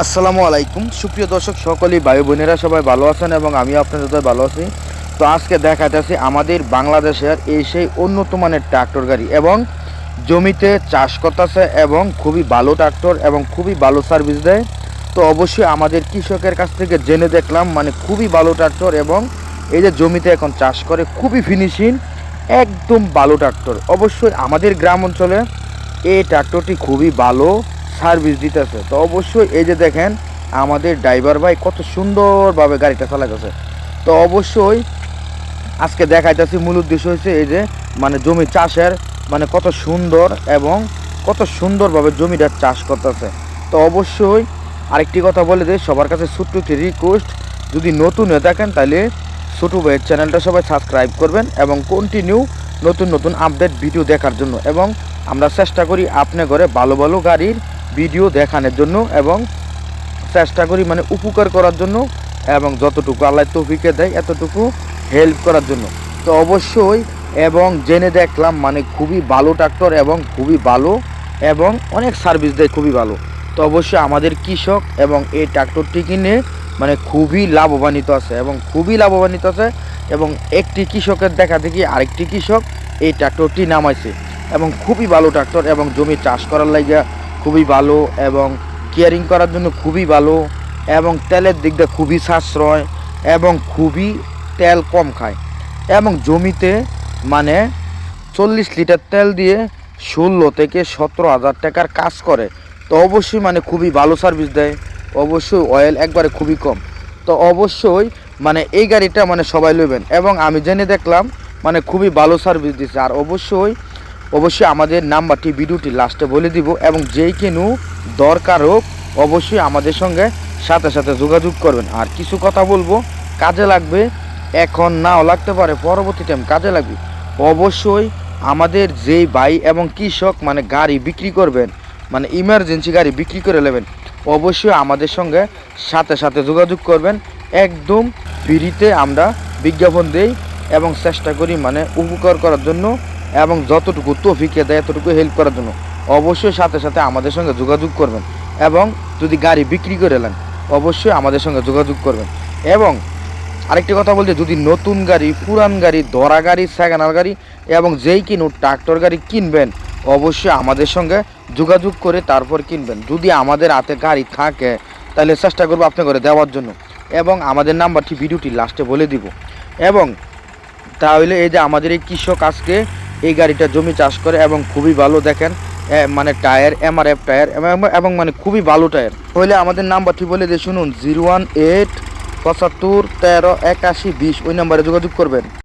আসসালামু আলাইকুম সুপ্রিয় দর্শক সকলেই ভাই বোনেরা সবাই ভালো আছেন এবং আমিও আপনাদের সাথে ভালো আছি। তো আজকে দেখাতেছি আমাদের বাংলাদেশের এই সেই উন্নত মানের ট্রাক্টর গাড়ি এবং জমিতে চাষ করতেছে এবং খুবই ভালো ট্রাক্টর এবং খুবই ভালো সার্ভিস দেয়। তো অবশ্যই আমাদের কৃষকের কাছ থেকে জেনে দেখলাম মানে খুবই ভালো ট্রাক্টর এবং এই যে জমিতে এখন চাষ করে খুবই ফিনিশিং একদম ভালো ট্রাক্টর। অবশ্যই আমাদের গ্রাম অঞ্চলে এই ট্রাক্টরটি খুবই ভালো সার্ভিস দিতেছে। তো অবশ্যই এই যে দেখেন আমাদের ড্রাইভার ভাই কত সুন্দরভাবে গাড়িটা চালাইতেছে। তো অবশ্যই আজকে দেখাইতেছি মূল উদ্দেশ্য হচ্ছে এই যে মানে জমি চাষের মানে কত সুন্দর এবং কত সুন্দরভাবে জমিটা চাষ করতেছে। তো অবশ্যই আরেকটি কথা বলে দিই, সবার কাছে ছোট্ট একটি রিকোয়েস্ট, যদি নতুন হয়ে থাকেন তাহলে ছোটো ভাইয়ের চ্যানেলটা সবাই সাবস্ক্রাইব করবেন এবং কন্টিনিউ নতুন নতুন আপডেট ভিডিও দেখার জন্য। এবং আমরা চেষ্টা করি আপনার ঘরে ভালো ভালো গাড়ির ভিডিও দেখানোর জন্য এবং চেষ্টা করি মানে উপকার করার জন্য এবং যতটুকু আল্লাহ তৌফিকে দেয় এতটুকু হেল্প করার জন্য। তো অবশ্যই এবং জেনে দেখলাম মানে খুবই ভালো ট্রাক্টর এবং খুবই ভালো এবং অনেক সার্ভিস দেয় খুবই ভালো। তো অবশ্যই আমাদের কৃষক এবং এই ট্রাক্টরটি কিনে মানে খুবই লাভবান্বিত আছে এবং খুবই লাভবান্বিত আছে এবং একটি কৃষকের দেখা দেখি আরেকটি কৃষক এই ট্রাক্টরটি নামাইছে এবং খুবই ভালো ট্রাক্টর এবং জমি চাষ করার লাগিয়া খুবই ভালো এবং কেয়ারিং করার জন্য খুবই ভালো এবং তেলের দিক দিয়ে খুবই সাশ্রয় এবং খুবই তেল কম খায় এবং জমিতে মানে 40 লিটার তেল দিয়ে 16 থেকে 17,000 টাকার কাজ করে। তো অবশ্যই মানে খুবই ভালো সার্ভিস দেয়, অবশ্যই অয়েল একবারে খুবই কম। তো অবশ্যই মানে এই গাড়িটা মানে সবাই নেবেন এবং আমি জেনে দেখলাম মানে খুবই ভালো সার্ভিস দিচ্ছে। আর অবশ্যই আমাদের নাম্বারটি ভিডিওটি লাস্টে বলে দিব এবং যেই কেনু দরকার হোক অবশ্যই আমাদের সঙ্গে সাথে সাথে যোগাযোগ করবেন। আর কিছু কথা বলবো, কাজে লাগবে, এখন নাও লাগতে পারে, পরবর্তী টাইম কাজে লাগবে। অবশ্যই আমাদের যেই ভাই এবং কৃষক মানে গাড়ি বিক্রি করবেন মানে ইমার্জেন্সি গাড়ি বিক্রি করে নেবেন, অবশ্যই আমাদের সঙ্গে সাথে সাথে যোগাযোগ করবেন। একদম ফ্রিতে আমরা বিজ্ঞাপন দেই এবং চেষ্টা করি মানে উপকার করার জন্য এবং যতটুকু তৌফিকে দেয় এতটুকু হেল্প করার জন্য। অবশ্যই সাথে সাথে আমাদের সঙ্গে যোগাযোগ করবেন এবং যদি গাড়ি বিক্রি করে নেন অবশ্যই আমাদের সঙ্গে যোগাযোগ করবেন। এবং আরেকটি কথা বলতে, যদি নতুন গাড়ি, পুরান গাড়ি, ধরা গাড়ি, সেকেন্ড গাড়ি এবং যেই কিনুন ট্রাক্টর গাড়ি কিনবেন অবশ্যই আমাদের সঙ্গে যোগাযোগ করে তারপর কিনবেন। যদি আমাদের হাতে গাড়ি থাকে তাহলে চেষ্টা করবো আপনার ঘরে দেওয়ার জন্য এবং আমাদের নাম্বারটি ভিডিওটি লাস্টে বলে দিব। এবং তাহলে এই যে আমাদের এই কৃষক আজকে এই গাড়িটা জমি চাষ করে এবং খুবই ভালো দেখেন মানে টায়ার MRF টায়ার এবং মানে খুবই ভালো টায়ার। তাহলে আমাদের নাম্বারটি বলে দিয়ে শুনুন, 018 75 13 81 20, ওই নাম্বারে যোগাযোগ করবেন।